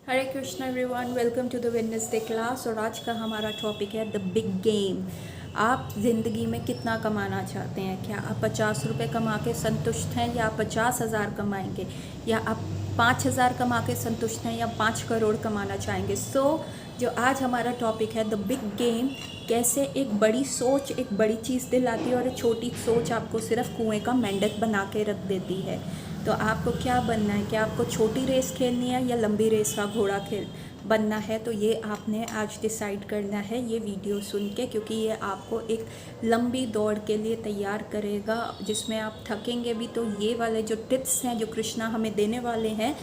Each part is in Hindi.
Hare Krishna everyone, welcome to the Wednesday class. और आज का हमारा टॉपिक है द बिग गेम। आप ज़िंदगी में कितना कमाना चाहते हैं? क्या आप 50 रुपये कमा के संतुष्ट हैं, या आप 50,000 कमाएंगे, या आप 5,000 कमा के संतुष्ट हैं, या 5 करोड़ कमाना चाहेंगे? जो आज हमारा टॉपिक है द बिग गेम, कैसे एक बड़ी सोच एक बड़ी चीज़ दिलाती है और एक छोटी सोच आपको सिर्फ कुएं का मेंढक बना के रख देती है। तो आपको क्या बनना है? क्या आपको छोटी रेस खेलनी है या लंबी रेस का घोड़ा खेल बनना है? तो ये आपने आज डिसाइड करना है ये वीडियो सुन के, क्योंकि ये आपको एक लंबी दौड़ के लिए तैयार करेगा जिसमें आप थकेंगे भी। तो ये वाले जो टिप्स हैं जो कृष्णा हमें देने वाले हैं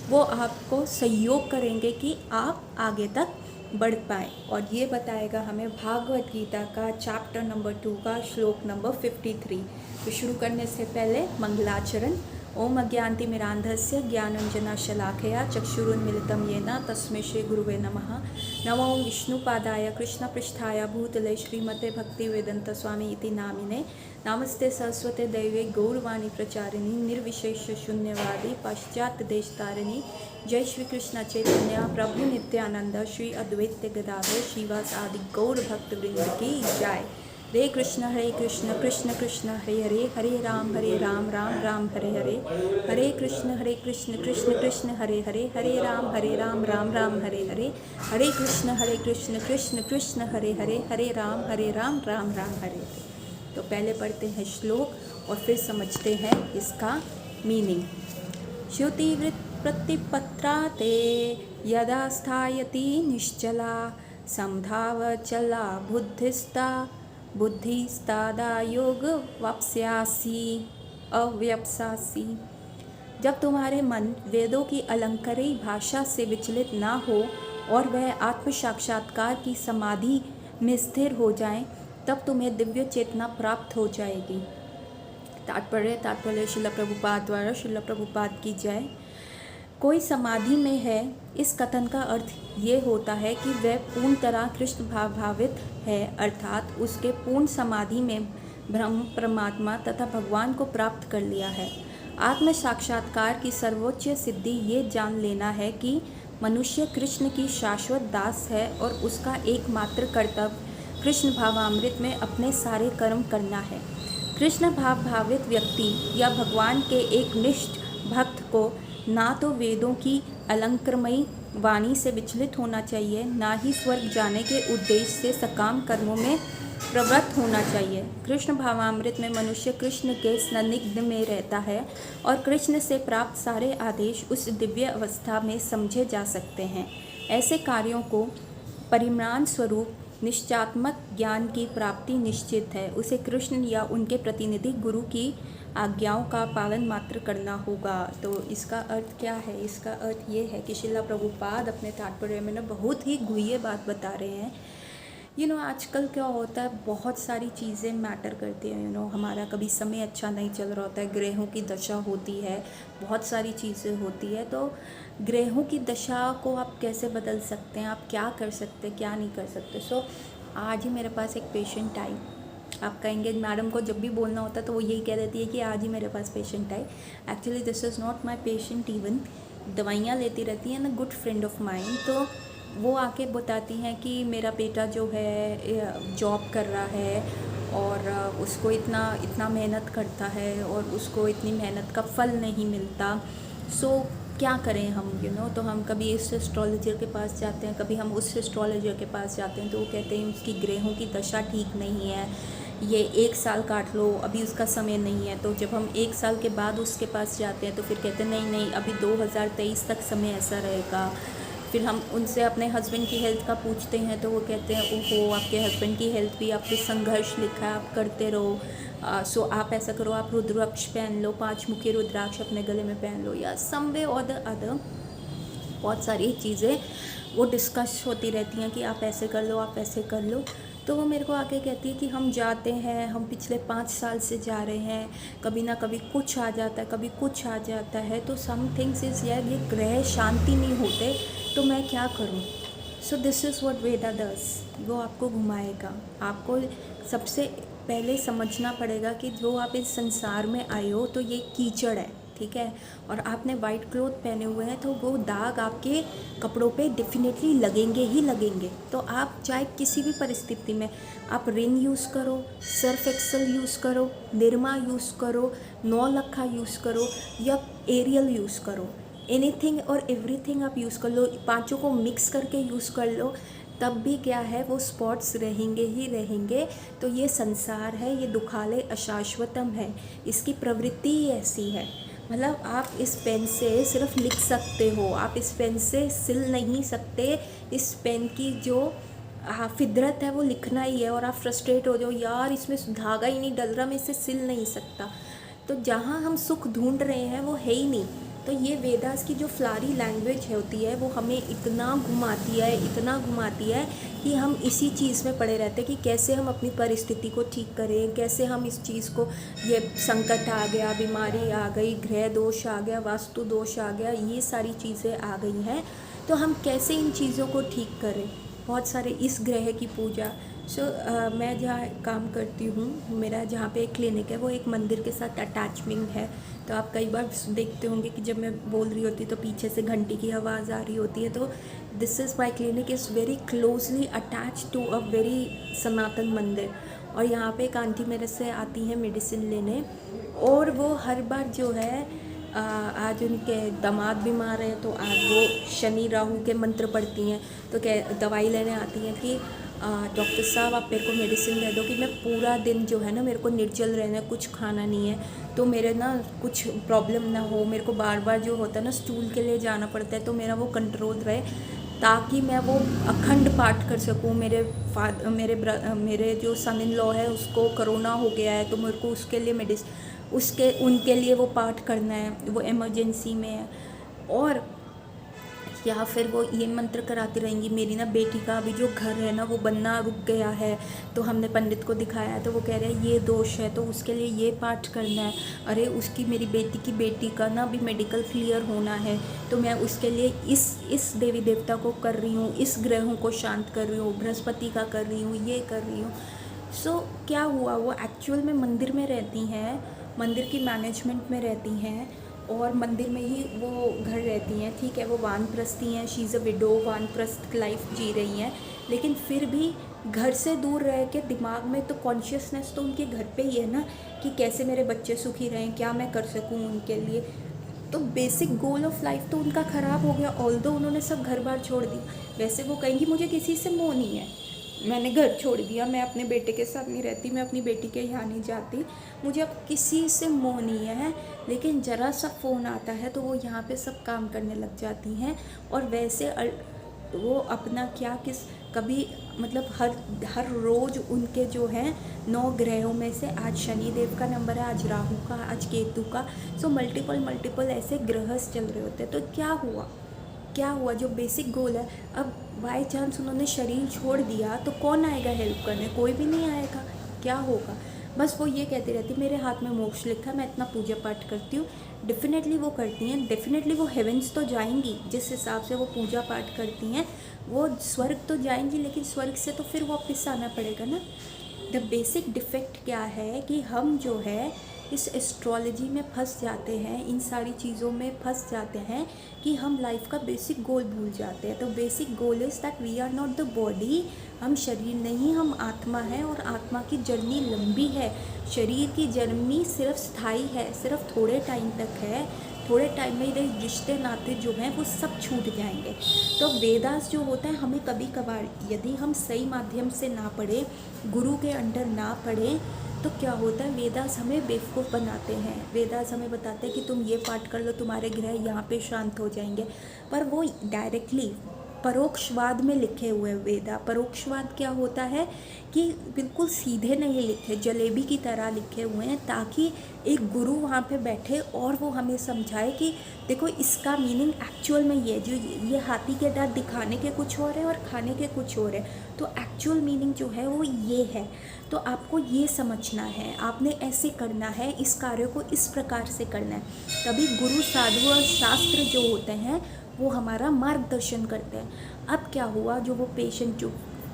वो आपको सहयोग करेंगे कि आप आगे तक बढ़ पाए। और ये बताएगा हमें भागवत गीता का चैप्टर नंबर 2 का श्लोक नंबर 53। तो शुरू करने से पहले मंगलाचरण। ओम अज्ञानतिमिरान्धस्य ज्ञानञ्जनशलाकया चक्षुरुन्मिलितं येन तस्मै श्री गुरुवे नमः। नमो विष्णुपादाय कृष्णपृष्ठाय भूतले श्रीमते भक्तिवेदांत स्वामी इति नामिने। नमस्ते सरस्वते दैवे गौरवाणी प्रचारिणी निर्विशेष शून्यवादी पाश्चात्य देशतारिणी। जय श्री कृष्ण चैतन्य प्रभु नित्यानंद श्री अद्वैत गदाधर श्रीवास आदि गौर भक्त वृंद की जय। हरे कृष्ण कृष्ण कृष्ण हरे हरे, हरे राम राम राम हरे हरे। हरे कृष्ण कृष्ण कृष्ण हरे हरे, हरे राम राम राम हरे हरे। हरे कृष्ण कृष्ण कृष्ण हरे हरे, हरे राम राम राम हरे हरे। तो पहले पढ़ते हैं श्लोक और फिर समझते हैं इसका मीनिंग। श्रुतिवृत्त प्रतिपत्राते यदा स्थायति निश्चला समधावचला बुद्धिस्तादा योग वाप्स्यासी अव्यपसासी। जब तुम्हारे मन वेदों की अलंकारी भाषा से विचलित ना हो और वह आत्म साक्षात्कार की समाधि में स्थिर हो जाएं, तब तुम्हें दिव्य चेतना प्राप्त हो जाएगी। तात्पर्य श्रील प्रभुपाद द्वारा। श्रील प्रभुपाद की जय। कोई समाधि में है, इस कथन का अर्थ ये होता है कि वह पूर्ण तरह कृष्ण भावित है, अर्थात उसके पूर्ण समाधि में ब्रह्म परमात्मा तथा भगवान को प्राप्त कर लिया है। आत्म साक्षात्कार की सर्वोच्च सिद्धि ये जान लेना है कि मनुष्य कृष्ण की शाश्वत दास है और उसका एकमात्र कर्तव्य कृष्ण भावामृत में अपने सारे कर्म करना है। कृष्ण भावित व्यक्ति या भगवान के एक निष्ठ भक्त को ना तो वेदों की अलंकारमयी वाणी से विचलित होना चाहिए, ना ही स्वर्ग जाने के उद्देश्य से सकाम कर्मों में प्रवृत्त होना चाहिए। कृष्ण भावामृत में मनुष्य कृष्ण के सान्निध्य में रहता है और कृष्ण से प्राप्त सारे आदेश उस दिव्य अवस्था में समझे जा सकते हैं। ऐसे कार्यों को परिणाम स्वरूप निश्चयात्मक ज्ञान की प्राप्ति निश्चित है। उसे कृष्ण या उनके प्रतिनिधि गुरु की आज्ञाओं का पालन मात्र करना होगा। तो इसका अर्थ क्या है? इसका अर्थ ये है कि श्रील प्रभुपाद अपने तात्पर्य में बहुत ही गुह्य बात बता रहे हैं। आजकल क्या होता है, बहुत सारी चीज़ें मैटर करती हैं। हमारा कभी समय अच्छा नहीं चल रहा होता है, ग्रहों की दशा होती है, बहुत सारी चीज़ें होती है। तो ग्रहों की दशा को आप कैसे बदल सकते हैं, आप क्या कर सकते हैं, क्या नहीं कर सकते। आज ही मेरे पास एक पेशेंट आई। आप कहेंगे मैडम को जब भी बोलना होता है तो वो यही कह देती है कि आज ही मेरे पास पेशेंट आई। Actually this is not my patient, even दवाइयाँ लेती रहती हैं ना, गुड फ्रेंड ऑफ माइन। तो वो आके बताती हैं कि मेरा बेटा जो है जॉब कर रहा है और उसको इतना मेहनत करता है और उसको इतनी मेहनत का फल नहीं मिलता। क्या करें हम? तो हम कभी इस एस्ट्रोलॉजर के पास जाते हैं, कभी हम उस एस्ट्रोलॉजर के पास जाते हैं, तो वो कहते हैं उसकी ग्रहों की दशा ठीक नहीं है, ये 1 साल काट लो, अभी उसका समय नहीं है। तो जब हम 1 साल के बाद उसके पास जाते हैं तो फिर कहते हैं नहीं अभी 2023 तक समय ऐसा रहेगा। फिर हम उनसे अपने हस्बैंड की हेल्थ का पूछते हैं तो वो कहते हैं ओहो, आपके हस्बैंड की हेल्थ भी आपके संघर्ष लिखा है, आप करते रहो। आप ऐसा करो, आप रुद्राक्ष पहन लो, 5 मुखी रुद्राक्ष अपने गले में पहन लो, या सम वे और द अदर बहुत सारी चीज़ें वो डिस्कस होती रहती हैं कि आप ऐसे कर लो, आप ऐसे कर लो। तो वो मेरे को आके कहती है कि हम जाते हैं, हम पिछले 5 साल से जा रहे हैं, कभी ना कभी कुछ आ जाता है, कभी कुछ आ जाता है। तो सम थिंग्स इज़ यार, ये ग्रह शांति नहीं होते, तो मैं क्या करूं? So this is what Veda does. वो आपको घुमाएगा। आपको सबसे पहले समझना पड़ेगा कि जो आप इस संसार में आए हो तो ये कीचड़ है, ठीक है, और आपने वाइट क्लोथ पहने हुए हैं तो वो दाग आपके कपड़ों पे डेफिनेटली लगेंगे ही लगेंगे। तो आप चाहे किसी भी परिस्थिति में आप रिन यूज़ करो, सर्फ एक्सेल यूज़ करो, निरमा यूज़ करो, नौलखा यूज़ करो या एरियल यूज़ करो, एनीथिंग और एवरीथिंग आप यूज़ कर लो, पांचों को मिक्स करके यूज़ कर लो, तब भी क्या है वो स्पॉट्स रहेंगे ही रहेंगे। तो ये संसार है, ये दुखालय अशाश्वतम है, इसकी प्रवृत्ति ही ऐसी है। मतलब आप इस पेन से सिर्फ लिख सकते हो, आप इस पेन से सिल नहीं सकते। इस पेन की जो फितरत है वो लिखना ही है, और आप फ्रस्ट्रेट हो जाओ, यार इसमें धागा ही नहीं डल रहा, मैं इसे सिल नहीं सकता। तो जहाँ हम सुख ढूंढ रहे हैं वो है ही नहीं। तो ये वेदास की जो फ्लारी लैंग्वेज होती है वो हमें इतना घुमाती है, इतना घुमाती है कि हम इसी चीज़ में पड़े रहते हैं कि कैसे हम अपनी परिस्थिति को ठीक करें, कैसे हम इस चीज़ को, ये संकट आ गया, बीमारी आ गई, ग्रह दोष आ गया, वास्तु दोष आ गया, ये सारी चीज़ें आ गई हैं, तो हम कैसे इन चीज़ों को ठीक करें। बहुत सारे इस ग्रह की पूजा। मैं जहाँ काम करती हूँ, मेरा जहाँ पे एक क्लिनिक है वो एक मंदिर के साथ अटैचमेंट है। तो आप कई बार देखते होंगे कि जब मैं बोल रही होती तो पीछे से घंटी की आवाज़ आ रही होती है। तो this is my clinic is very closely attach to a very sanatan mandir. और यहाँ पे एक आंटी मेरे से आती हैं मेडिसिन लेने, और वो हर बार जो है आज उनके दामाद बीमार है तो आज वो शनि राहु के मंत्र पढ़ती हैं। तो दवाई लेने आती हैं कि डॉक्टर साहब आप मेरे को मेडिसिन दे दो कि मैं पूरा दिन जो है ना मेरे को निर्जल रहना है, कुछ खाना नहीं है, तो मेरे ना कुछ प्रॉब्लम ना हो, मेरे को बार बार जो होता है ना स्टूल के लिए जाना पड़ता है, तो मेरा वो कंट्रोल रहे, ताकि मैं वो अखंड पाठ कर सकूँ। मेरे जो सन इन लॉ है उसको कोरोना हो गया है, तो मेरे को उसके लिए उनके लिए वो पाठ करना है, वो इमरजेंसी में है। और या फिर वो ये मंत्र कराती रहेंगी। मेरी ना बेटी का अभी जो घर है ना वो बनना रुक गया है, तो हमने पंडित को दिखाया है, तो वो कह रहे हैं ये दोष है, तो उसके लिए ये पाठ करना है। अरे उसकी, मेरी बेटी का ना अभी मेडिकल क्लियर होना है, तो मैं उसके लिए इस देवी देवता को कर रही हूँ, इस ग्रहों को शांत कर रही हूँ, बृहस्पति का कर रही हूँ, ये कर रही हूँ। क्या हुआ, वो एक्चुअल में मंदिर में रहती हैं, मंदिर की मैनेजमेंट में रहती हैं, और मंदिर में ही वो घर रहती हैं, ठीक है, वो वानप्रस्थी हैं, शी इज़ अ विडो, वानप्रस्थ लाइफ जी रही हैं, लेकिन फिर भी घर से दूर रह के दिमाग में तो कॉन्शियसनेस तो उनके घर पे ही है ना, कि कैसे मेरे बच्चे सुखी रहें, क्या मैं कर सकूं उनके लिए। तो बेसिक गोल ऑफ लाइफ तो उनका ख़राब हो गया, ऑल्दो उन्होंने सब घर बार छोड़ दी। वैसे वो कहेंगी मुझे किसी से मोह नहीं है, मैंने घर छोड़ दिया, मैं अपने बेटे के साथ नहीं रहती, मैं अपनी बेटी के यहाँ नहीं जाती, मुझे अब किसी से मोह नहीं है। लेकिन ज़रा सा फ़ोन आता है तो वो यहाँ पे सब काम करने लग जाती हैं। और वैसे वो अपना क्या किस कभी मतलब हर रोज़ उनके जो हैं 9 ग्रहों में से आज शनि देव का नंबर है, आज राहु का, आज केतु का, सो मल्टीपल ऐसे ग्रह चल रहे होते हैं। तो क्या हुआ जो बेसिक गोल है, अब बाय चांस उन्होंने शरीर छोड़ दिया तो कौन आएगा हेल्प करने, कोई भी नहीं आएगा, क्या होगा। बस वो ये कहती रहती मेरे हाथ में मोक्ष लिखा, मैं इतना पूजा पाठ करती हूँ। डेफिनेटली वो करती हैं, डेफिनेटली वो हेवेंस तो जाएंगी, जिस हिसाब से वो पूजा पाठ करती हैं वो स्वर्ग तो जाएंगी, लेकिन स्वर्ग से तो फिर वापस आना पड़ेगा ना। द बेसिक डिफेक्ट क्या है कि हम जो है इस एस्ट्रोलॉजी में फंस जाते हैं, इन सारी चीज़ों में फंस जाते हैं कि हम लाइफ का बेसिक गोल भूल जाते हैं। तो basic goal is that we are not the body, हम शरीर नहीं, हम आत्मा हैं, और आत्मा की जर्नी लंबी है। शरीर की जर्नी सिर्फ स्थायी है, सिर्फ थोड़े टाइम तक है, थोड़े टाइम में ये रिश्ते नाते जो हैं वो सब छूट जाएंगे। तो वेदास जो होता है हमें कभी कभार यदि हम सही माध्यम से ना पढ़ें, गुरु के अंडर ना पढ़ें, तो क्या होता है वेदास हमें बेवकूफ़ बनाते हैं। वेदास हमें बताते हैं कि तुम ये पाठ कर लो, तुम्हारे ग्रह यहाँ पे शांत हो जाएंगे, पर वो डायरेक्टली परोक्षवाद में लिखे हुए वेदा। परोक्षवाद क्या होता है कि बिल्कुल सीधे नहीं लिखे, जलेबी की तरह लिखे हुए हैं, ताकि एक गुरु वहाँ पे बैठे और वो हमें समझाए कि देखो इसका मीनिंग एक्चुअल में ये हाथी के दांत दिखाने के कुछ और है और खाने के कुछ और है, तो एक्चुअल मीनिंग जो है वो ये है। तो आपको ये समझना है, आपने ऐसे करना है, इस कार्य को इस प्रकार से करना है। तभी गुरु साधु और शास्त्र जो होते हैं वो हमारा मार्गदर्शन करते हैं। अब क्या हुआ, जो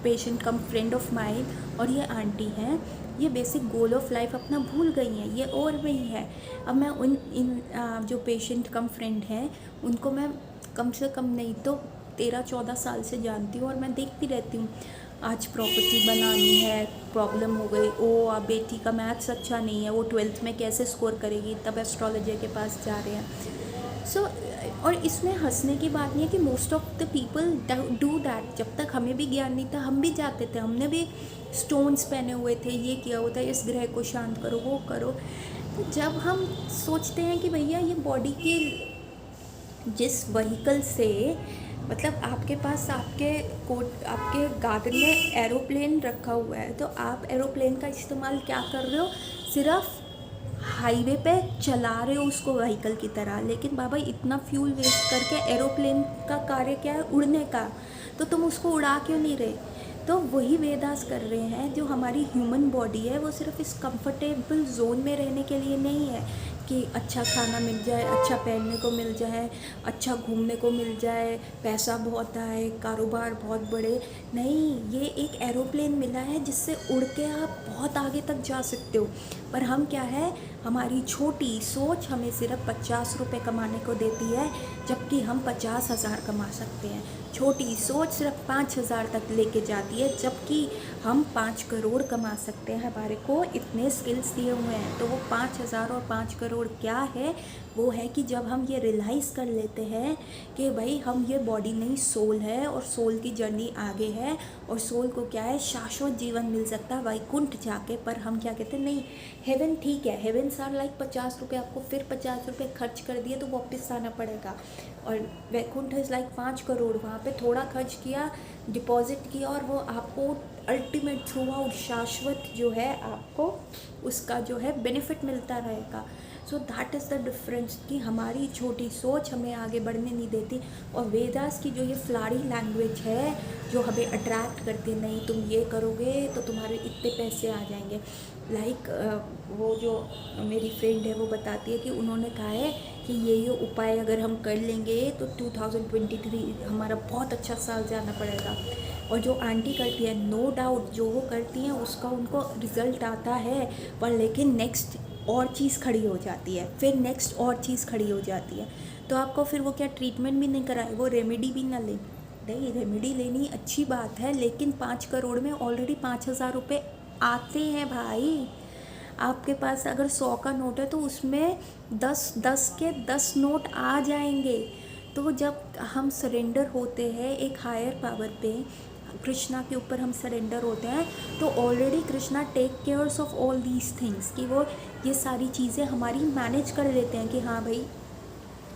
patient come friend of mine और ये आंटी हैं, ये बेसिक गोल ऑफ लाइफ अपना भूल गई हैं, ये और वही है। अब मैं जो पेशेंट कम फ्रेंड हैं उनको मैं कम से कम नहीं तो 13-14 साल से जानती हूँ, और मैं देखती रहती हूँ आज प्रॉपर्टी बनानी है, प्रॉब्लम हो गई, ओ अब बेटी का मैथ्स अच्छा नहीं है, वो 12th में कैसे स्कोर करेगी, तब एस्ट्रोलॉजर के पास जा रहे हैं। सो और इसमें हंसने की बात नहीं है कि most of the people do that. जब तक हमें भी ज्ञान नहीं था हम भी जाते थे, हमने भी स्टोन्स पहने हुए थे, ये किया हुआ था, इस ग्रह को शांत करो, वो करो। तो जब हम सोचते हैं कि भैया ये बॉडी की जिस व्हीकल से, मतलब आपके पास आपके गार्डन में एरोप्लेन रखा हुआ है, तो आप एरोप्लेन का इस्तेमाल क्या कर रहे हो, सिर्फ हाईवे पे चला रहे हो उसको व्हीकल की तरह। लेकिन बाबा इतना फ्यूल वेस्ट करके एरोप्लेन का कार्य क्या है, उड़ने का, तो तुम उसको उड़ा क्यों नहीं रहे। तो वही वेदास कर रहे हैं, जो हमारी ह्यूमन बॉडी है वो सिर्फ इस कंफर्टेबल जोन में रहने के लिए नहीं है कि अच्छा खाना मिल जाए, अच्छा पहनने को मिल जाए, अच्छा घूमने को मिल जाए, पैसा बहुत आए, कारोबार बहुत बढ़े। नहीं, ये एक एरोप्लेन मिला है जिससे उड़ के आप बहुत आगे तक जा सकते हो। पर हम क्या है, हमारी छोटी सोच हमें सिर्फ 50 रुपये कमाने को देती है, जबकि हम 50,000 कमा सकते हैं। छोटी सोच सिर्फ 5,000 तक लेके जाती है, जबकि हम 5 करोड़ कमा सकते हैं। हमारे को इतने स्किल्स दिए हुए हैं। तो वो 5,000 और 5 करोड़ क्या है, वो है कि जब हम ये रियलाइज़ कर लेते हैं कि भाई हम ये बॉडी नहीं, सोल है, और सोल की जर्नी आगे है, और सोल को क्या है, शाश्वत जीवन मिल सकता है वैकुंठ जाके। पर हम क्या कहते हैं, नहीं हेवन ठीक है, हेवन आर लाइक 50 रुपये, आपको फिर 50 रुपये खर्च कर दिए तो वापस आना पड़ेगा। और वैकुंठ इज़ लाइक 5 करोड़, वहाँ पे थोड़ा खर्च किया, डिपॉजिट किया, और वो आपको अल्टीमेट थ्रू आउट शाश्वत जो है आपको उसका जो है बेनिफिट मिलता रहेगा। So that is the difference कि हमारी छोटी सोच हमें आगे बढ़ने नहीं देती। और वेदास की जो ये फ्लारी लैंग्वेज है जो हमें अट्रैक्ट करती है, नहीं तुम ये करोगे तो तुम्हारे इतने पैसे आ जाएंगे। लाइक वो जो मेरी फ्रेंड है वो बताती है कि उन्होंने कहा है कि ये उपाय अगर हम कर लेंगे तो 2023 हमारा बहुत अच्छा साल जाना पड़ेगा। और जो आंटी करती है, नो डाउट जो वो करती हैं उसका उनको रिज़ल्ट आता है, पर लेकिन नेक्स्ट और चीज़ खड़ी हो जाती है, फिर नेक्स्ट और चीज़ खड़ी हो जाती है। तो आपको फिर वो क्या ट्रीटमेंट भी नहीं कराए, वो रेमेडी भी ना ले। नहीं, रेमेडी लेनी अच्छी बात है, लेकिन 5 करोड़ में ऑलरेडी 5,000 रुपये आते हैं भाई। आपके पास अगर 100 का नोट है तो उसमें 10 के 10 नोट आ जाएंगे। तो जब हम सरेंडर होते हैं एक हायर पावर पे, कृष्णा के ऊपर हम सरेंडर होते हैं, तो already Krishna take cares of all these things, कि वो ये सारी चीज़ें हमारी मैनेज कर लेते हैं कि हाँ भाई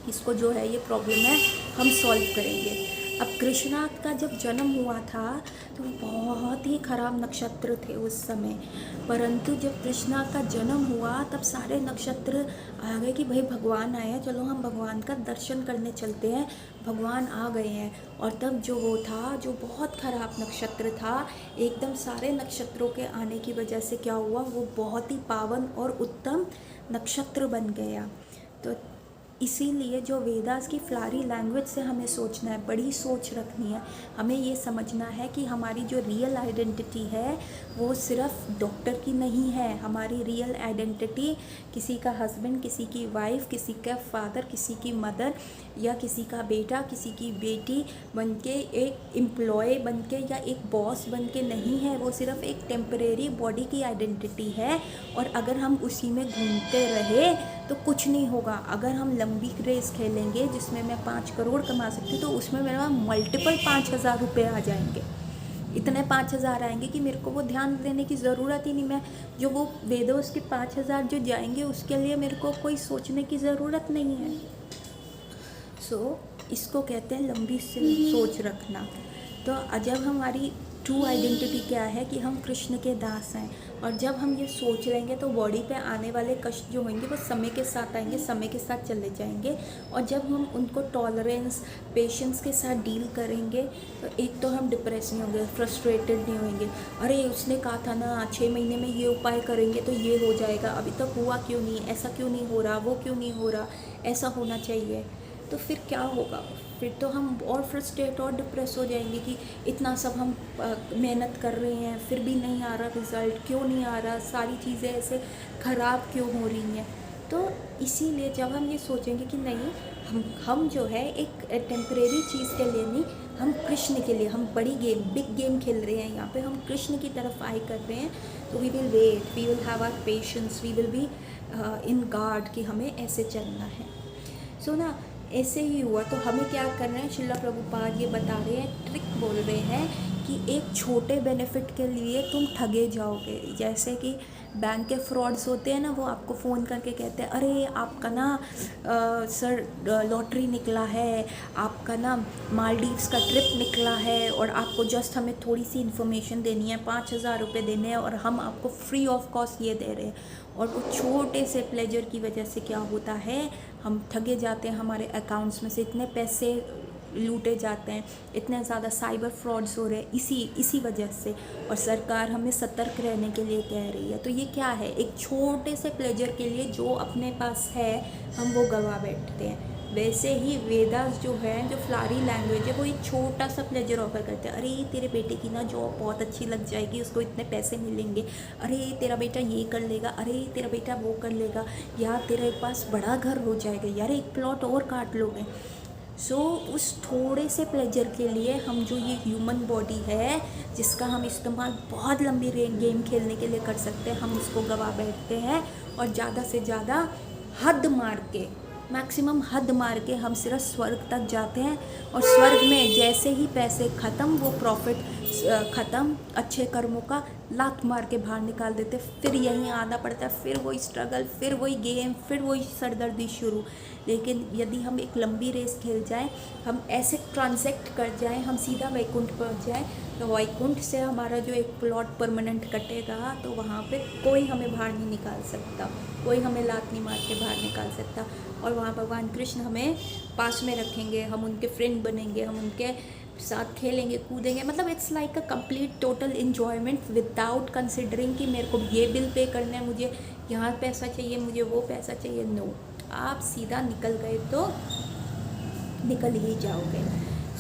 इसको जो है ये प्रॉब्लम है हम सॉल्व करेंगे। अब कृष्णा का जब जन्म हुआ था तो बहुत ही ख़राब नक्षत्र थे उस समय, परंतु जब कृष्णा का जन्म हुआ तब सारे नक्षत्र आ गए कि भाई भगवान आए हैं, चलो हम भगवान का दर्शन करने चलते हैं। भगवान आ गए हैं, और तब जो वो था जो बहुत ख़राब नक्षत्र था, एकदम सारे नक्षत्रों के आने की वजह से क्या हुआ, वो बहुत ही पावन और उत्तम नक्षत्र बन गया। तो इसीलिए जो वेदास की फ्लारी लैंग्वेज से हमें सोचना है, बड़ी सोच रखनी है। हमें ये समझना है कि हमारी जो रियल आइडेंटिटी है वो सिर्फ डॉक्टर की नहीं है। हमारी रियल आइडेंटिटी किसी का हस्बैंड, किसी की वाइफ, किसी का फादर, किसी की मदर, या किसी का बेटा, किसी की बेटी बनके, एक एम्प्लॉय बनके, या एक बॉस बनके नहीं है। वो सिर्फ एक टेम्परेरी बॉडी की आइडेंटिटी है, और अगर हम उसी में घूमते रहे तो कुछ नहीं होगा। अगर हम लंबी रेस खेलेंगे जिसमें मैं 5 करोड़ कमा सकती हूँ, तो उसमें मेरा मल्टीपल 5,000 रुपये आ जाएंगे। इतने 5,000 आएंगे कि मेरे को वो ध्यान देने की ज़रूरत ही नहीं। मैं जो वो वेदोस के 5,000 जो जाएंगे उसके लिए मेरे को कोई सोचने की ज़रूरत नहीं है। इसको कहते हैं लंबी सोच रखना। तो जब हमारी ट्रू आइडेंटिटी क्या है कि हम कृष्ण के दास हैं, और जब हम ये सोच लेंगे तो बॉडी पे आने वाले कष्ट जो होंगे वो समय के साथ आएंगे, समय के साथ चले जाएंगे। और जब हम उनको टॉलरेंस, पेशेंस के साथ डील करेंगे तो एक तो हम डिप्रेस नहीं होंगे, फ्रस्ट्रेटेड नहीं होंगे। अरे उसने कहा था ना 6 महीने में ये उपाय करेंगे तो ये हो जाएगा, अभी तक हुआ क्यों नहीं, ऐसा क्यों नहीं हो रहा, वो क्यों नहीं हो रहा, ऐसा होना चाहिए। तो फिर क्या होगा? फिर तो हम और फ्रस्ट्रेट और डिप्रेस हो जाएंगे कि इतना सब हम मेहनत कर रहे हैं फिर भी नहीं आ रहा रिज़ल्ट, क्यों नहीं आ रहा, सारी चीज़ें ऐसे ख़राब क्यों हो रही हैं। तो इसीलिए जब हम ये सोचेंगे कि नहीं, हम जो है एक टेम्परेरी चीज़ के लिए नहीं, हम कृष्ण के लिए, हम बड़ी गेम, बिग गेम खेल रहे हैं यहाँ पे, हम कृष्ण की तरफ आई कर रहे हैं, तो we will wait, we will have our patience, we will be in guard कि हमें ऐसे चलना है। सो ना, ऐसे ही हुआ। तो हमें क्या करना है, श्रीला प्रभुपाद ये बता रहे हैं, ट्रिक बोल रहे हैं कि एक छोटे बेनिफिट के लिए तुम ठगे जाओगे। जैसे कि बैंक के फ्रॉड्स होते हैं ना, वो आपको फ़ोन करके कहते हैं अरे आपका ना सर लॉटरी निकला है, आपका ना मालदीव्स का ट्रिप निकला है, और आपको जस्ट हमें थोड़ी सी इन्फॉर्मेशन देनी है, 5,000 रुपये देने हैं, और हम आपको फ्री ऑफ कॉस्ट ये दे रहे हैं। और वो छोटे से प्लेजर की वजह से क्या होता है, हम ठगे जाते हैं, हमारे अकाउंट्स में से इतने पैसे लूटे जाते हैं, इतने ज़्यादा साइबर फ्रॉड्स हो रहे हैं इसी वजह से। और सरकार हमें सतर्क रहने के लिए कह रही है। तो ये क्या है, एक छोटे से प्लेजर के लिए जो अपने पास है हम वो गवा बैठते हैं। वैसे ही वेदास जो है, जो फ्लारी लैंग्वेज है, वो एक छोटा सा प्लेजर ऑफर करते हैं। अरे तेरे बेटे की ना जॉब बहुत अच्छी लग जाएगी, उसको इतने पैसे मिलेंगे, अरे तेरा बेटा ये कर लेगा, अरे तेरा बेटा वो कर लेगा, यार तेरे पास बड़ा घर हो जाएगा, यार एक प्लॉट और काट लोगे। सो उस थोड़े से प्लेजर के लिए हम जो ये ह्यूमन बॉडी है जिसका हम इस्तेमाल बहुत लंबी गेम खेलने के लिए कर सकते हैं, हम उसको गवा बैठते हैं। और ज़्यादा से ज़्यादा हद मार के, मैक्सिमम हद मार के हम सिर्फ स्वर्ग तक जाते हैं। और स्वर्ग में जैसे ही पैसे ख़त्म, वो प्रॉफिट ख़त्म, अच्छे कर्मों का लात मार के बाहर निकाल देते, फिर यहीं आना पड़ता है, फिर वही स्ट्रगल, फिर वही गेम, फिर वही सरदर्दी शुरू। लेकिन यदि हम एक लंबी रेस खेल जाएं, हम ऐसे ट्रांजैक्ट कर जाएं, हम सीधा वैकुंठ पहुंच जाएं, तो वैकुंठ से हमारा जो एक प्लॉट परमानेंट कटेगा, तो वहाँ पे कोई हमें बाहर नहीं निकाल सकता, कोई हमें लात नहीं मार के बाहर निकाल सकता। और वहाँ भगवान कृष्ण हमें पास में रखेंगे, हम उनके फ्रेंड बनेंगे, हम उनके साथ खेलेंगे कूदेंगे। मतलब it's like a complete total enjoyment without considering कि मेरे को ये बिल पे करना है, मुझे यहाँ पैसा चाहिए, मुझे वो पैसा चाहिए। नो, आप सीधा निकल गए तो निकल ही जाओगे।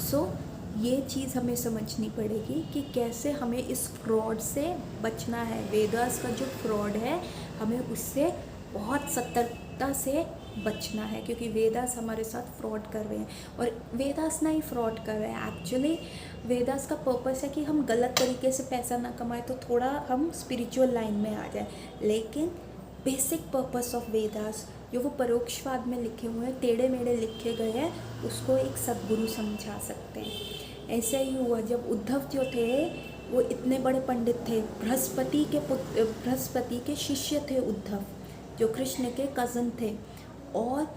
सो ये चीज़ हमें समझनी पड़ेगी कि कैसे हमें इस फ्रॉड से बचना है। वेदास का जो फ्रॉड है, हमें उससे बहुत सतर्कता से बचना है, क्योंकि वेदास हमारे साथ फ्रॉड कर रहे हैं। और वेदास ना ही फ्रॉड कर रहे हैं, एक्चुअली वेदास का पर्पस है कि हम गलत तरीके से पैसा ना कमाएं, तो थोड़ा हम स्पिरिचुअल लाइन में आ जाए। लेकिन बेसिक पर्पस ऑफ वेदास जो वो परोक्षवाद में लिखे हुए हैं, टेढ़े मेढ़े लिखे गए हैं, उसको एक सद्गुरु समझा सकते हैं। ऐसे ही हुआ जब उद्धव जो थे, वो इतने बड़े पंडित थे, बृहस्पति के शिष्य थे उद्धव, जो कृष्ण के कज़न थे। और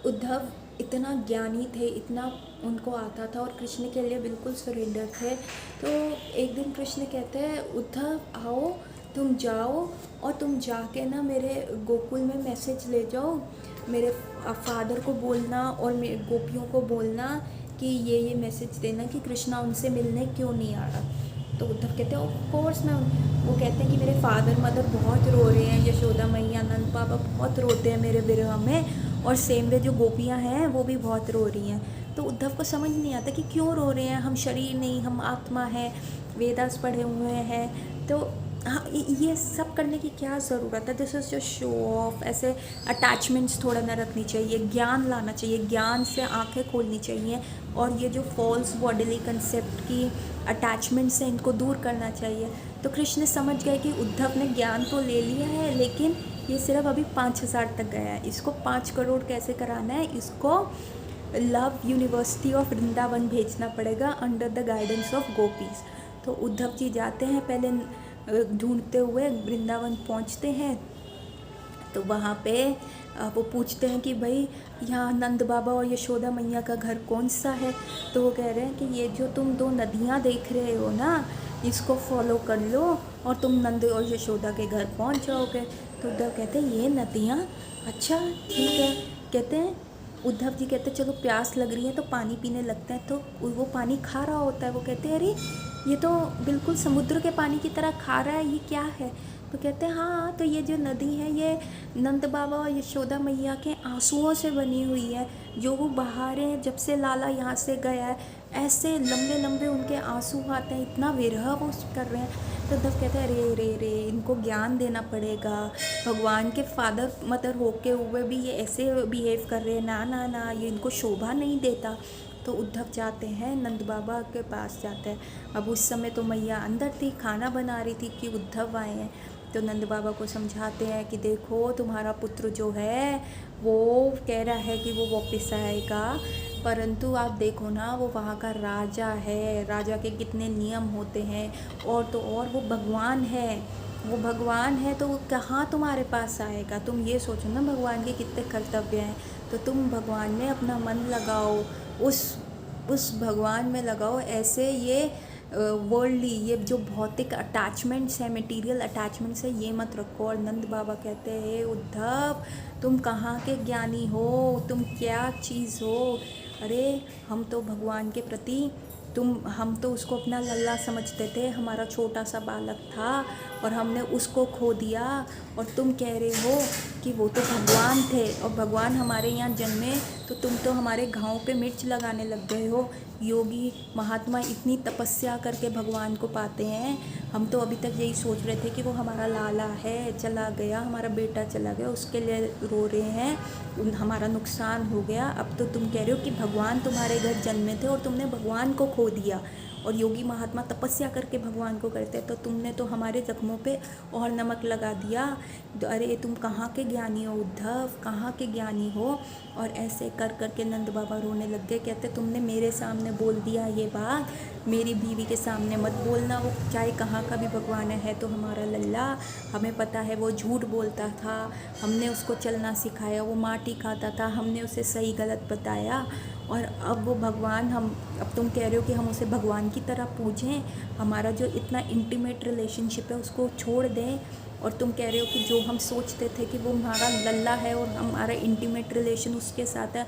उद्धव इतना ज्ञानी थे, इतना उनको आता था, और कृष्ण के लिए बिल्कुल सरेंडर थे। तो एक दिन कृष्ण कहते हैं, उद्धव आओ, तुम जाओ और तुम जाके ना मेरे गोकुल में मैसेज ले जाओ, मेरे फादर को बोलना और मेरे गोपियों को बोलना कि ये मैसेज देना कि कृष्णा उनसे मिलने क्यों नहीं आ रहा। तो उद्धव कहते हैं ऑफ कोर्स मैं, वो कहते हैं कि मेरे फादर मदर बहुत रो रहे हैं, यशोदा मैया नंद बाबा बहुत रोते हैं मेरे विरह में, और सेम वे जो गोपियाँ हैं वो भी बहुत रो रही हैं। तो उद्धव को समझ नहीं आता कि क्यों रो रहे हैं, हम शरीर नहीं, हम आत्मा है, वेदास पढ़े हुए हैं, तो हाँ ये सब करने की क्या ज़रूरत है। This is just show off. ऐसे अटैचमेंट्स थोड़ा ना रखनी चाहिए, ज्ञान लाना चाहिए, ज्ञान से आंखें खोलनी चाहिए, और ये जो फॉल्स बॉडीली कंसेप्ट की अटैचमेंट से इनको दूर करना चाहिए। तो कृष्ण समझ गए कि उद्धव ने ज्ञान तो ले लिया है, लेकिन ये सिर्फ अभी 5,000 तक गया है, इसको 5 करोड़ कैसे कराना है, इसको लव यूनिवर्सिटी ऑफ वृंदावन भेजना पड़ेगा under the guidance of gopis. तो उद्धव जी जाते हैं, पहले ढूंढते हुए वृंदावन पहुंचते हैं। तो वहाँ पे वो पूछते हैं कि भाई यहाँ नंद बाबा और यशोदा मैया का घर कौन सा है। तो वो कह रहे हैं कि ये जो तुम 2 नदियाँ देख रहे हो ना, इसको फॉलो कर लो और तुम नंद और यशोदा के घर पहुँच जाओगे। तो उद्धव कहते हैं ये नदियाँ, अच्छा ठीक है। कहते हैं उद्धव जी कहते हैं चलो प्यास लग रही है तो पानी पीने लगते हैं। तो वो पानी खा रहा होता है, वो कहते हैं अरे ये तो बिल्कुल समुद्र के पानी की तरह खा रहा है, ये क्या है। तो कहते हैं हाँ, तो ये जो नदी है ये नंद बाबा और यशोदा मैया के आंसुओं से बनी हुई है, जो वो बहा रहे हैं जब से लाला यहाँ से गया है, ऐसे लंबे लंबे उनके आंसू आते हैं, इतना विरह वो कर रहे हैं। तो तब कहते हैं रे रे रे, इनको ज्ञान देना पड़ेगा, भगवान के फादर मदर होके हुए भी ये ऐसे बिहेव कर रहे हैं, ना ना ना, ये इनको शोभा नहीं देता। तो उद्धव जाते हैं नंद बाबा के पास जाते हैं। अब उस समय तो मैया अंदर थी, खाना बना रही थी कि उद्धव आए हैं। तो नंद बाबा को समझाते हैं कि देखो तुम्हारा पुत्र जो है वो कह रहा है कि वो वापस आएगा, परंतु आप देखो ना वो वहाँ का राजा है, राजा के कितने नियम होते हैं, और तो और वो भगवान है, वो भगवान है, तो वो कहाँ तुम्हारे पास आएगा। तुम ये सोचो ना भगवान के कितने कर्तव्य हैं, तो तुम भगवान में अपना मन लगाओ, उस भगवान में लगाओ। ऐसे ये वर्ल्डली, ये जो भौतिक अटैचमेंट्स है, मटेरियल अटैचमेंट्स है, ये मत रखो। और नंद बाबा कहते हैं उद्धव तुम कहाँ के ज्ञानी हो, तुम क्या चीज़ हो, अरे हम तो भगवान के प्रति हम तो उसको अपना लल्ला समझते थे, हमारा छोटा सा बालक था और हमने उसको खो दिया, और तुम कह रहे हो कि वो तो भगवान थे और भगवान हमारे यहाँ जन्मे, तो तुम तो हमारे घाव पे मिर्च लगाने लग गए हो। योगी महात्मा इतनी तपस्या करके भगवान को पाते हैं, हम तो अभी तक यही सोच रहे थे कि वो हमारा लाला है, चला गया, हमारा बेटा चला गया, उसके लिए रो रहे हैं, हमारा नुकसान हो गया। अब तो तुम कह रहे हो कि भगवान तुम्हारे घर जन्मे थे और तुमने भगवान को खो दिया, और योगी महात्मा तपस्या करके भगवान को करते हैं, तो तुमने तो हमारे जख्मों पे और नमक लगा दिया। अरे तुम कहाँ के ज्ञानी हो उद्धव, कहाँ के ज्ञानी हो। और ऐसे कर कर के नंद बाबा रोने लग गए। कहते तुमने मेरे सामने बोल दिया ये बात, मेरी बीवी के सामने मत बोलना, वो चाहे कहाँ का भी भगवान है तो हमारा लल्ला, हमें पता है वो झूठ बोलता था, हमने उसको चलना सिखाया, वो माटी खाता था, हमने उसे सही गलत बताया, और अब वो भगवान अब तुम कह रहे हो कि हम उसे भगवान की तरह पूजें, हमारा जो इतना इंटीमेट रिलेशनशिप है उसको छोड़ दें। और तुम कह रहे हो कि जो हम सोचते थे कि वो हमारा लल्ला है और हमारा इंटीमेट रिलेशन उसके साथ है,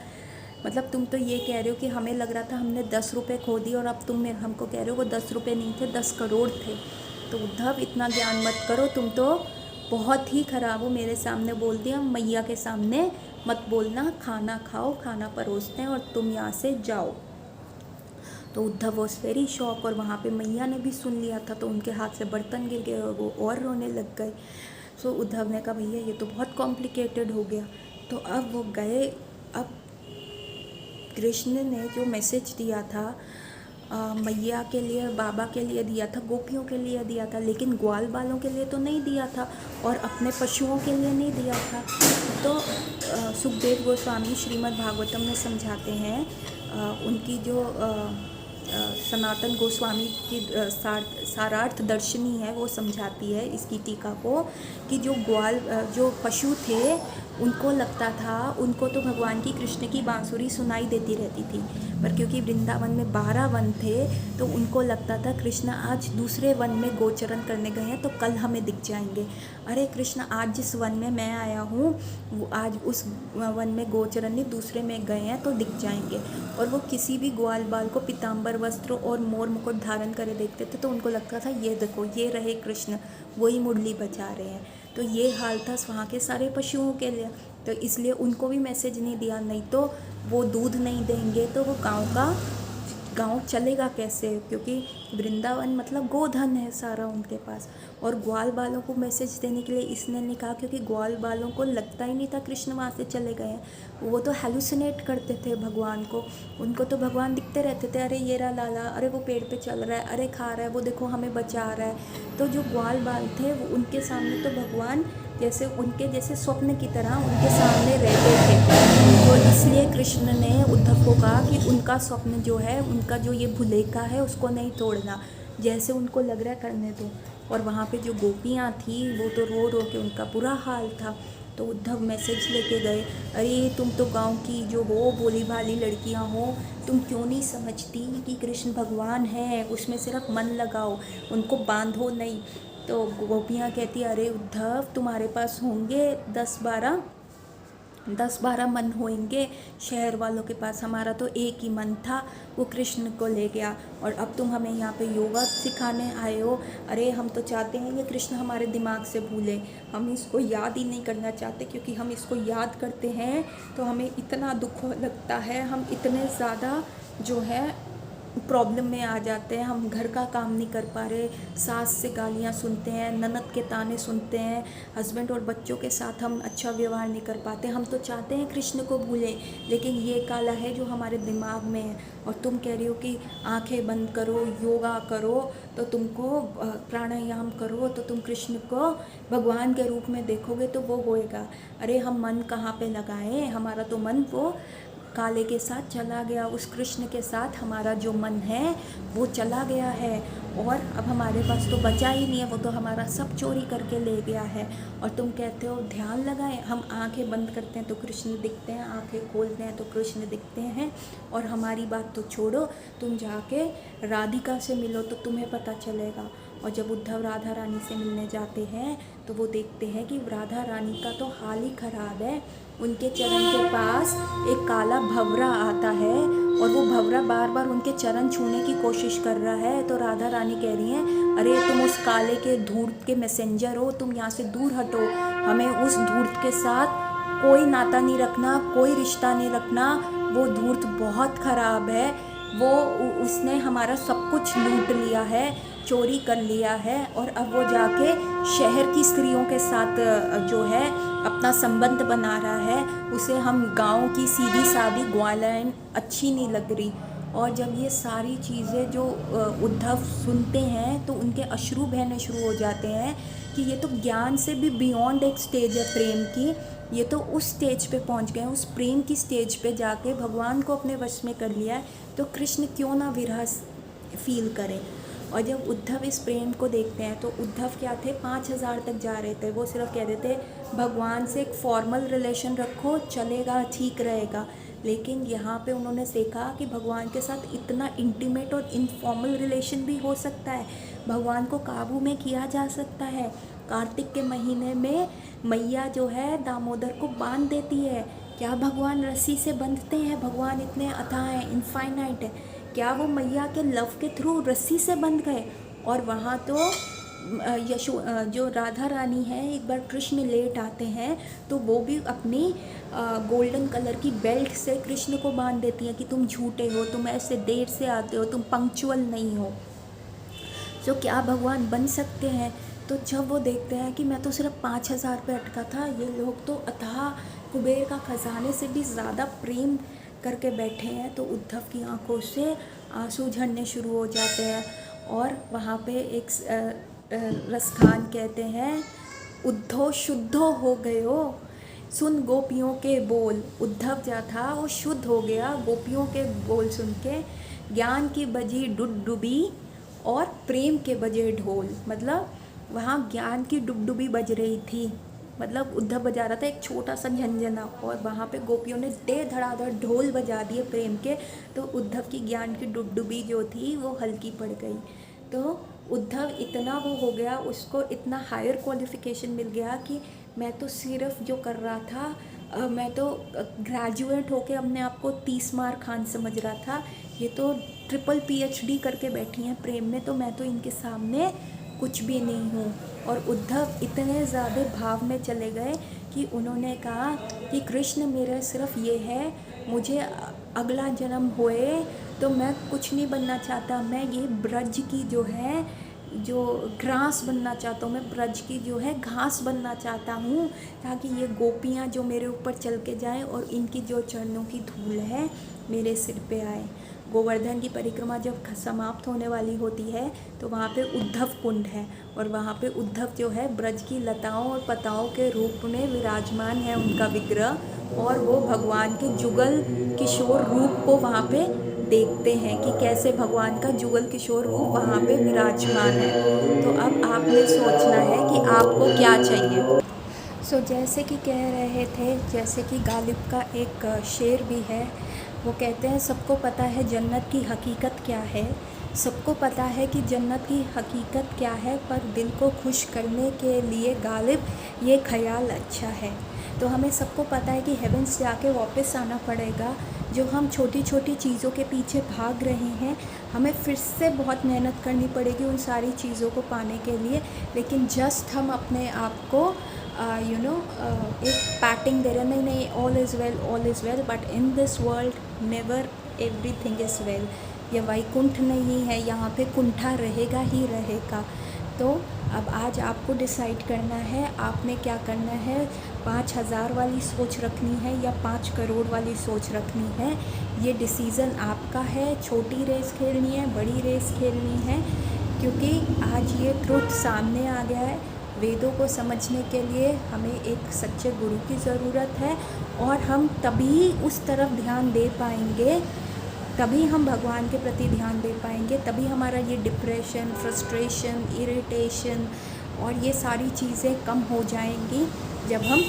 मतलब तुम तो ये कह रहे हो कि हमें लग रहा था हमने 10 रुपये खो दिए, और अब तुम हमको कह रहे हो वो 10 रुपये नहीं थे, 10 करोड़ थे। तो उद्धव इतना ज्ञान मत करो, तुम तो बहुत ही ख़राब हो, मेरे सामने बोल दिया, मैया के सामने मत बोलना, खाना खाओ, खाना परोसते हैं और तुम यहाँ से जाओ। तो उद्धव वॉज वेरी शॉक, और वहाँ पे मैया ने भी सुन लिया था, तो उनके हाथ से बर्तन गिर गए और वो और रोने लग गए। सो उद्धव ने कहा भैया ये तो बहुत कॉम्प्लिकेटेड हो गया। तो अब वो गए। अब कृष्ण ने जो मैसेज दिया था मैया के लिए, बाबा के लिए दिया था, गोपियों के लिए दिया था, लेकिन ग्वाल बालों के लिए तो नहीं दिया था, और अपने पशुओं के लिए नहीं दिया था। तो सुखदेव गोस्वामी श्रीमद् भागवतम में समझाते हैं, उनकी जो सनातन गोस्वामी की सारार्थ दर्शनी है वो समझाती है इसकी टीका को, कि जो पशु थे उनको लगता था, उनको तो भगवान की कृष्ण की बांसुरी सुनाई देती रहती थी, पर क्योंकि वृंदावन में 12 वन थे तो उनको लगता था कृष्ण आज दूसरे वन में गोचरण करने गए हैं तो कल हमें दिख जाएंगे। अरे कृष्ण आज जिस वन में मैं आया हूँ वो आज उस वन में गोचरण नहीं, दूसरे में गए हैं तो दिख जाएंगे। और वो किसी भी ग्वाल बाल को पीताम्बर वस्त्र और मोर मुकुट धारण करे देखते थे तो उनको लगता था ये देखो ये रहे कृष्ण, वही मुरली बजा रहे हैं। तो ये हाल था वहाँ के सारे पशुओं के लिए, तो इसलिए उनको भी मैसेज नहीं दिया, नहीं तो वो दूध नहीं देंगे तो वो गांव चलेगा कैसे, क्योंकि वृंदावन मतलब गोधन है सारा उनके पास। और ग्वाल बालों को मैसेज देने के लिए इसने नहीं कहा, क्योंकि ग्वाल बालों को लगता ही नहीं था कृष्ण वहाँ से चले गए हैं, वो तो हेलुसिनेट करते थे भगवान को, उनको तो भगवान दिखते रहते थे, अरे ये रहा लाला, अरे वो पेड़ पे चल रहा है, अरे खा रहा है, वो देखो हमें बचा रहा है। तो जो ग्वाल बाल थे वो उनके सामने तो भगवान जैसे उनके जैसे स्वप्न की तरह उनके सामने रहते थे। तो इसलिए कृष्ण ने उद्धव को कहा कि उनका स्वप्न जो है, उनका जो ये भुलेखा है उसको नहीं तोड़ना, जैसे उनको लग रहा है करने दो। और वहाँ पे जो गोपियाँ थी वो तो रो रो के उनका बुरा हाल था। तो उद्धव मैसेज लेके गए, अरे तुम तो गांव की जो हो भोली भाली लड़कियां हो, तुम क्यों नहीं समझती कि कृष्ण भगवान है, उसमें सिर्फ मन लगाओ, उनको बांधो नहीं। तो गोपियां कहती अरे उद्धव तुम्हारे पास होंगे 10-12 10-12 मन होंगे शहर वालों के पास, हमारा तो एक ही मन था, वो कृष्ण को ले गया। और अब तुम हमें यहाँ पे योगा सिखाने आए हो। अरे हम तो चाहते हैं ये कृष्ण हमारे दिमाग से भूले, हम इसको याद ही नहीं करना चाहते, क्योंकि हम इसको याद करते हैं तो हमें इतना दुख लगता है, हम इतने ज़्यादा जो है प्रॉब्लम में आ जाते हैं। हम घर का काम नहीं कर पा रहे, सास से गालियाँ सुनते हैं, ननद के ताने सुनते हैं, हस्बैंड और बच्चों के साथ हम अच्छा व्यवहार नहीं कर पाते। हम तो चाहते हैं कृष्ण को भूलें, लेकिन ये काला है जो हमारे दिमाग में है। और तुम कह रही हो कि आंखें बंद करो, योगा करो, तो तुमको प्राणायाम करो तो तुम कृष्ण को भगवान के रूप में देखोगे तो वो होएगा। अरे हम मन कहाँ पे लगाएं, हमारा तो मन वो काले के साथ चला गया, उस कृष्ण के साथ हमारा जो मन है वो चला गया है, और अब हमारे पास तो बचा ही नहीं है, वो तो हमारा सब चोरी करके ले गया है। और तुम कहते हो ध्यान लगाएं, हम आंखें बंद करते हैं तो कृष्ण दिखते हैं, आंखें खोलते हैं तो कृष्ण दिखते हैं। और हमारी बात तो छोड़ो, तुम जाके राधिका से मिलो तो तुम्हें पता चलेगा। और जब उद्धव राधा रानी से मिलने जाते हैं तो वो देखते हैं कि राधा रानी का तो हाल ही ख़राब है। उनके चरण के पास एक काला भंवरा आता है, और वो भंवरा बार बार उनके चरण छूने की कोशिश कर रहा है। तो राधा रानी कह रही हैं, अरे तुम उस काले के धूर्त के मैसेंजर हो, तुम यहाँ से दूर हटो, हमें उस धूर्त के साथ कोई नाता नहीं रखना, कोई रिश्ता नहीं रखना, वो धूर्त बहुत ख़राब है, वो उसने हमारा सब कुछ लूट लिया है, चोरी कर लिया है, और अब वो जाके शहर की स्त्रियों के साथ जो है अपना संबंध बना रहा है। उसे हम गांव की सीधी सादी ग्वालाइन अच्छी नहीं लग रही। और जब ये सारी चीज़ें जो उद्धव सुनते हैं तो उनके अश्रु बहने शुरू हो जाते हैं कि ये तो ज्ञान से भी बियॉन्ड एक स्टेज है प्रेम की, ये तो उस स्टेज पे पहुंच गए हैं, उस प्रेम की स्टेज पे जाके भगवान को अपने वश में कर लिया है, तो कृष्ण क्यों ना विरह फील करें। और जब उद्धव इस प्रेम को देखते हैं तो उद्धव क्या थे, 5000 तक जा रहे थे, वो सिर्फ कह रहे थे भगवान से एक फॉर्मल रिलेशन रखो, चलेगा, ठीक रहेगा। लेकिन यहाँ पे उन्होंने सीखा कि भगवान के साथ इतना इंटीमेट और इनफॉर्मल रिलेशन भी हो सकता है, भगवान को काबू में किया जा सकता है। कार्तिक के महीने में मैया जो है दामोदर को बांध देती है। क्या भगवान रस्सी से बंधते हैं? भगवान इतने अथाह हैं, इनफाइनाइट है, क्या वो मैया के लव के थ्रू रस्सी से बंध गए? और वहाँ तो जो राधा रानी है, एक बार कृष्ण लेट आते हैं तो वो भी अपनी गोल्डन कलर की बेल्ट से कृष्ण को बांध देती हैं कि तुम झूठे हो, तुम ऐसे देर से आते हो, तुम पंक्चुअल नहीं हो। तो क्या भगवान बन सकते हैं? तो जब वो देखते हैं कि मैं तो सिर्फ 5000 पे अटका था, ये लोग तो अथाह कुबेर का खजाने से भी ज़्यादा प्रेम करके बैठे हैं, तो उद्धव की आंखों से आंसू झड़ने शुरू हो जाते हैं। और वहाँ पे एक रसखान कहते हैं, उद्धव शुद्धो हो गयो, सुन गोपियों के बोल। उद्धव जो था वो शुद्ध हो गया गोपियों के बोल सुन के, ज्ञान की बजी डुबडुबी और प्रेम के बजे ढोल। मतलब वहाँ ज्ञान की डुबडुबी बज रही थी, मतलब उद्धव बजा रहा था एक छोटा सा झंझना, और वहाँ पे गोपियों ने दे धड़ाधड़ ढोल बजा दिए प्रेम के, तो उद्धव की ज्ञान की डुबडुबी जो थी वो हल्की पड़ गई। तो उद्धव इतना वो हो गया, उसको इतना हायर क्वालिफिकेशन मिल गया कि मैं तो सिर्फ जो कर रहा था, मैं तो ग्रेजुएट होके अपने आप को 30 मार खान समझ रहा था, ये तो ट्रिपल PhD करके बैठी हैं प्रेम में, तो मैं तो इनके सामने कुछ भी नहीं हूँ। और उद्धव इतने ज़्यादा भाव में चले गए कि उन्होंने कहा कि कृष्ण मेरा सिर्फ ये है, मुझे अगला जन्म होए तो मैं कुछ नहीं बनना चाहता, मैं ये ब्रज की जो है जो ग्रास बनना चाहता हूँ, मैं ब्रज की जो है घास बनना चाहता हूँ, ताकि ये गोपियाँ जो मेरे ऊपर चल के जाएँ और इनकी जो चरणों की धूल है मेरे सिर पे आए। गोवर्धन की परिक्रमा जब समाप्त होने वाली होती है तो वहाँ पे उद्धव कुंड है, और वहाँ पे उद्धव जो है ब्रज की लताओं और पताओं के रूप में विराजमान है उनका विग्रह, और वो भगवान के जुगल किशोर रूप को वहाँ पे देखते हैं कि कैसे भगवान का जुगल किशोर रूप वहाँ पे विराजमान है। तो अब आपने सोचना है कि आपको क्या चाहिए। जैसे कि कह रहे थे, जैसे कि गालिब का एक शेर भी है, वो कहते हैं सबको पता है जन्नत की हकीकत क्या है, सबको पता है कि जन्नत की हकीकत क्या है, पर दिल को खुश करने के लिए गालिब ये ख्याल अच्छा है। तो हमें सबको पता है कि हेवेंस जाके वापस आना पड़ेगा। जो हम छोटी छोटी चीज़ों के पीछे भाग रहे हैं, हमें फिर से बहुत मेहनत करनी पड़ेगी उन सारी चीज़ों को पाने के लिए। लेकिन जस्ट हम अपने आप को एक पैटिंग दे रहे हैं, नहीं नहीं, all is well, but in this world never everything is well. ये वैकुंठ नहीं है, यहाँ पे कुंठा रहेगा ही रहेगा। तो अब आज आपको डिसाइड करना है आपने क्या करना है। 5,000 वाली सोच रखनी है या 5 करोड़ वाली सोच रखनी है, ये डिसीज़न आपका है। छोटी रेस खेलनी है, बड़ी रेस खेलनी है, क्योंकि आज ये ट्रुथ सामने आ गया है। वेदों को समझने के लिए हमें एक सच्चे गुरु की ज़रूरत है, और हम तभी उस तरफ ध्यान दे पाएंगे, तभी हम भगवान के प्रति ध्यान दे पाएंगे, तभी हमारा ये डिप्रेशन, फ्रस्ट्रेशन, इरिटेशन और ये सारी चीज़ें कम हो जाएंगी जब हम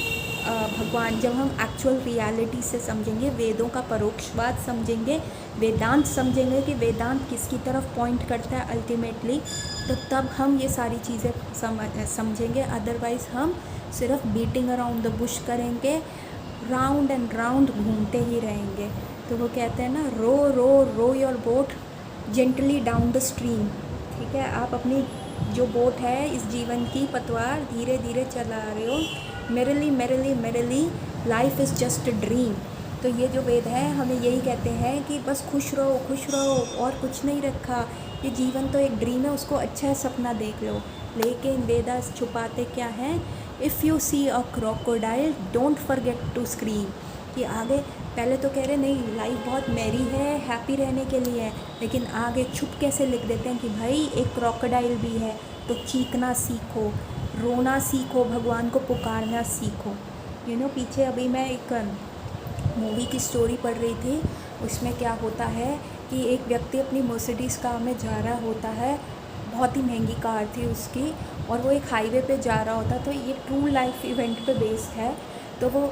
जब हम एक्चुअल रियलिटी से समझेंगे, वेदों का परोक्षवाद समझेंगे, वेदांत समझेंगे कि वेदांत किसकी तरफ पॉइंट करता है अल्टीमेटली। तो तब हम ये सारी चीज़ें समझेंगे। अदरवाइज़ हम सिर्फ बीटिंग अराउंड द बुश करेंगे, राउंड एंड राउंड घूमते ही रहेंगे। तो वो कहते हैं ना, row row row your boat gently down the stream. ठीक है, आप अपनी जो बोट है इस जीवन की पतवार धीरे धीरे चला रहे हो। Merrily merrily merrily life is just a dream. तो ये जो वेद है हमें यही कहते हैं कि बस खुश रहो और कुछ नहीं रखा। ये जीवन तो एक ड्रीम है, उसको अच्छा सपना देख लो। लेकिन वेदास छुपाते क्या हैं? If you see a crocodile don't forget to scream. कि आगे पहले तो कह रहे नहीं लाइफ बहुत मैरी है, हैप्पी रहने के लिए है, लेकिन आगे छुप कैसे लिख देते हैं कि भाई एक क्रोकोडाइल भी है, तो चीखना सीखो, रोना सीखो, भगवान को पुकारना सीखो। पीछे अभी मैं एक मूवी की स्टोरी पढ़ रही थी। उसमें क्या होता है कि एक व्यक्ति अपनी मर्सिडीज़ कार में जा रहा होता है, बहुत ही महंगी कार थी उसकी, और वो एक हाईवे पे जा रहा होता। तो ये ट्रू लाइफ इवेंट पे बेस्ड है। तो वो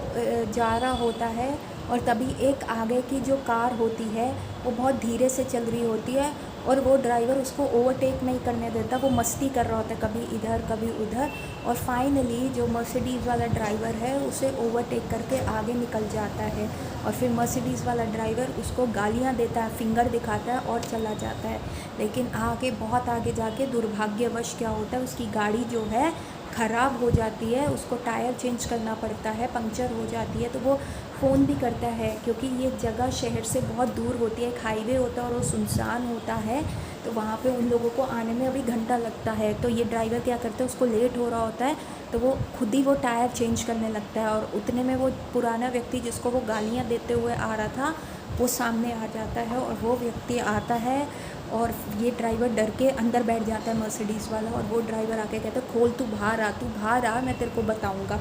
जा रहा होता है, और तभी एक आगे की जो कार होती है वो बहुत धीरे से चल रही होती है, और वो ड्राइवर उसको ओवरटेक नहीं करने देता। वो मस्ती कर रहा होता है, कभी इधर कभी उधर, और फाइनली जो मर्सिडीज़ वाला ड्राइवर है उसे ओवरटेक करके आगे निकल जाता है। और फिर मर्सिडीज़ वाला ड्राइवर उसको गालियां देता है, फिंगर दिखाता है और चला जाता है। लेकिन आगे बहुत आगे जाके दुर्भाग्यवश क्या होता है, उसकी गाड़ी जो है ख़राब हो जाती है, उसको टायर चेंज करना पड़ता है, पंक्चर हो जाती है। तो वो फ़ोन भी करता है, क्योंकि ये जगह शहर से बहुत दूर होती है, एक हाईवे होता है और वो सुनसान होता है। तो वहाँ पे उन लोगों को आने में अभी घंटा लगता है। तो ये ड्राइवर क्या करता है, उसको लेट हो रहा होता है तो वो खुद ही वो टायर चेंज करने लगता है, और उतने में वो पुराना व्यक्ति जिसको वो गालियाँ देते हुए आ रहा था वो सामने आ जाता है। और वो व्यक्ति आता है, और ये ड्राइवर डर के अंदर बैठ जाता है मर्सिडीज़ वाला, और वो ड्राइवर आके कहता है खोल, तू बाहर आ, मैं तेरे को बताऊंगा।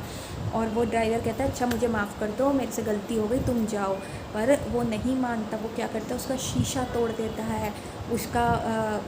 और वो ड्राइवर कहता है अच्छा मुझे माफ़ कर दो, मेरे से गलती हो गई, तुम जाओ। पर वो नहीं मानता। वो क्या करता है, उसका शीशा तोड़ देता है,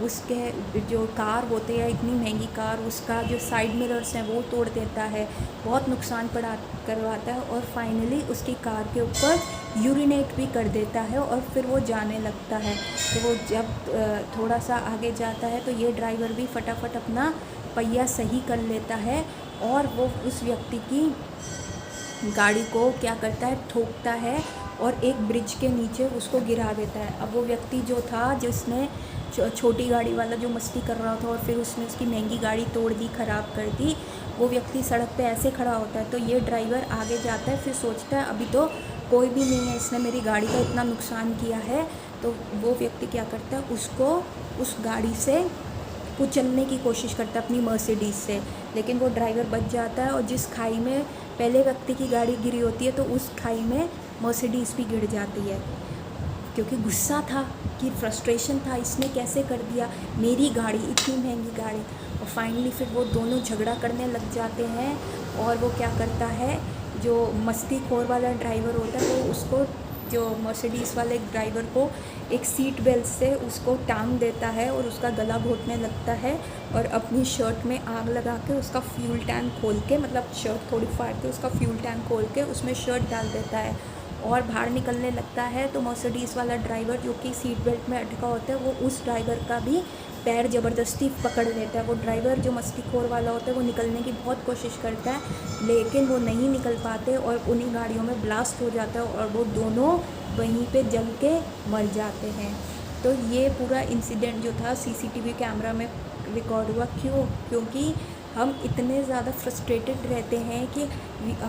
उसके जो कार होती है इतनी महंगी कार, उसका जो साइड मिरर्स हैं वो तोड़ देता है, बहुत नुकसान करवाता है। और फाइनली उसकी कार के ऊपर यूरिनेट भी कर देता है, और फिर वो जाने लगता है। तो वो जब थोड़ा सा आगे जाता है तो ये ड्राइवर भी फटाफट अपना पहिया सही कर लेता है, और वो उस व्यक्ति की गाड़ी को क्या करता है, ठोकता है, और एक ब्रिज के नीचे उसको गिरा देता है। अब वो व्यक्ति जो था, जिसने छोटी गाड़ी वाला जो मस्ती कर रहा था और फिर उसने उसकी महंगी गाड़ी तोड़ दी, ख़राब कर दी, वो व्यक्ति सड़क पे ऐसे खड़ा होता है। तो ये ड्राइवर आगे जाता है, फिर सोचता है अभी तो कोई भी नहीं है, इसने मेरी गाड़ी का इतना नुकसान किया है। तो वो व्यक्ति क्या करता है, उसको उस गाड़ी से कुचलने की कोशिश करता है, अपनी मर्सिडीज़ से। लेकिन वो ड्राइवर बच जाता है, और जिस खाई में पहले व्यक्ति की गाड़ी गिरी होती है तो उस खाई में मर्सिडीज़ भी गिर जाती है, क्योंकि गुस्सा था, कि फ्रस्ट्रेशन था, इसने कैसे कर दिया, मेरी गाड़ी, इतनी महंगी गाड़ी। और फाइनली फिर वो दोनों झगड़ा करने लग जाते हैं। और वो क्या करता है, जो मस्तीखोर वाला ड्राइवर होता है वो उसको, जो मर्सिडीज़ वाले ड्राइवर को एक सीट बेल्ट से उसको टांग देता है, और उसका गला घोटने लगता है, और अपनी शर्ट में आग लगा के उसका फ्यूल टैंक खोल के, मतलब शर्ट थोड़ी फाड़ के उसका फ्यूल टैंक खोल के उसमें शर्ट डाल देता है, और बाहर निकलने लगता है तो मर्सिडीज़ वाला ड्राइवर जो कि सीट बेल्ट में अटका होता है वो उस ड्राइवर का भी पैर ज़बरदस्ती पकड़ लेता है। वो ड्राइवर जो मस्तीखोर वाला होता है वो निकलने की बहुत कोशिश करता है लेकिन वो नहीं निकल पाते और उन्हीं गाड़ियों में ब्लास्ट हो जाता है और वो दोनों वहीं पे जल के मर जाते हैं। तो ये पूरा इंसिडेंट जो था सीसीटीवी कैमरा में रिकॉर्ड हुआ। क्योंकि हम इतने ज़्यादा फ्रस्ट्रेटेड रहते हैं कि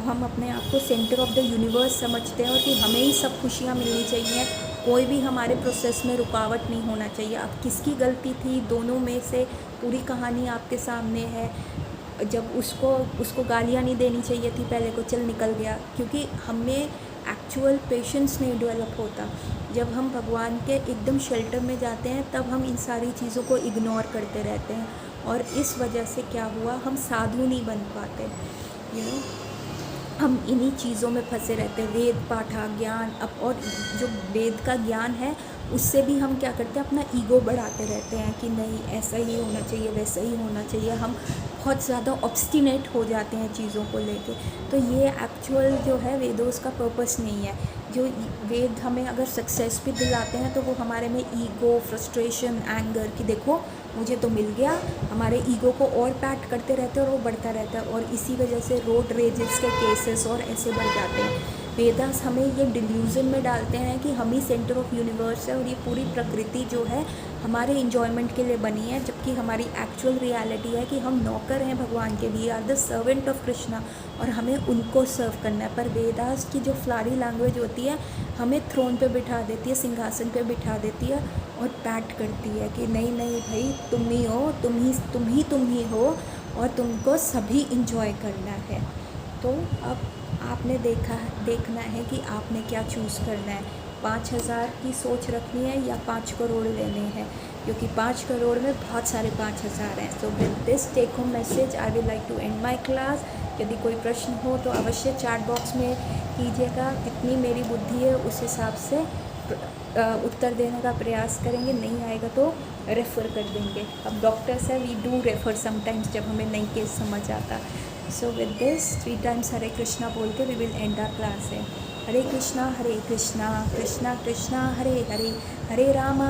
हम अपने आप को सेंटर ऑफ द यूनिवर्स समझते हैं और कि हमें ही सब खुशियाँ मिलनी चाहिए, कोई भी हमारे प्रोसेस में रुकावट नहीं होना चाहिए। अब किसकी गलती थी, दोनों में से पूरी कहानी आपके सामने है। जब उसको गालियाँ नहीं देनी चाहिए थी पहले को, चल निकल गया, क्योंकि हमें एक्चुअल पेशेंस नहीं डेवलप होता। जब हम भगवान के एकदम शेल्टर में जाते हैं तब हम इन सारी चीज़ों को इग्नोर करते रहते हैं और इस वजह से क्या हुआ, हम साधु नहीं बन पाते। हम इन्हीं चीज़ों में फंसे रहते हैं, वेद पाठा ज्ञान। अब और जो वेद का ज्ञान है उससे भी हम क्या करते हैं, अपना ईगो बढ़ाते रहते हैं कि नहीं ऐसा ही होना चाहिए, वैसा ही होना चाहिए। हम बहुत ज़्यादा ऑब्स्टिनेट हो जाते हैं चीज़ों को लेके। तो ये एक्चुअल जो है वेदों का पर्पस नहीं है। जो वेद हमें अगर सक्सेस भी दिलाते हैं तो वो हमारे में ईगो, फ्रस्ट्रेशन, एंगर कि देखो मुझे तो मिल गया, हमारे ईगो को और पैट करते रहते हैं और वो बढ़ता रहता है और इसी वजह से रोड रेजेस के केसेस और ऐसे बढ़ जाते हैं। वेदास हमें ये डिल्यूजन में डालते हैं कि हम ही सेंटर ऑफ यूनिवर्स है और ये पूरी प्रकृति जो है हमारे इंजॉयमेंट के लिए बनी है, जबकि हमारी एक्चुअल रियलिटी है कि हम नौकर हैं भगवान के लिए, are the servant of Krishna, और हमें उनको सर्व करना है। पर वेदास की जो फ्लारी लैंग्वेज होती है हमें थ्रोन पे बिठा देती है, सिंहासन पे बिठा देती है और पैट करती है कि नहीं नहीं भाई तुम ही हो, तुम ही हो और तुमको सभी इंजॉय करना है। तो अब आपने देखना है कि आपने क्या चूज़ करना है, 5,000 की सोच रखनी है या 5 करोड़ लेने हैं, क्योंकि 5 करोड़ में बहुत सारे 5,000 हैं। So with this take home message I will like to end my class. यदि कोई प्रश्न हो तो अवश्य चैट बॉक्स में कीजिएगा, जितनी मेरी बुद्धि है उस हिसाब से उत्तर देने का प्रयास करेंगे, नहीं आएगा तो रेफ़र कर देंगे। अब डॉक्टर्स है, वी डू रेफ़र समटाइम्स जब हमें नई केस समझ आता। So with this 3 times Hare Krishna बोल के we will end our class है। Hare Krishna Krishna Krishna Hare Hare, Hare Rama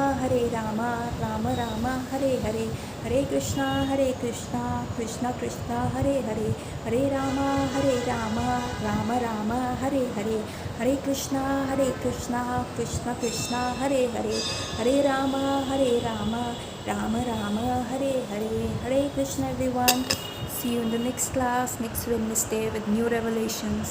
Ram Ram Hare Hare, Hare Krishna Krishna Krishna Hare Hare, Hare Rama Ram Ram Hare Hare, Hare Krishna Krishna Krishna Hare Hare, Hare Rama Ram Ram Hare Hare. Hare Krishna everyone, see you in the next class next Wednesday with new revelations.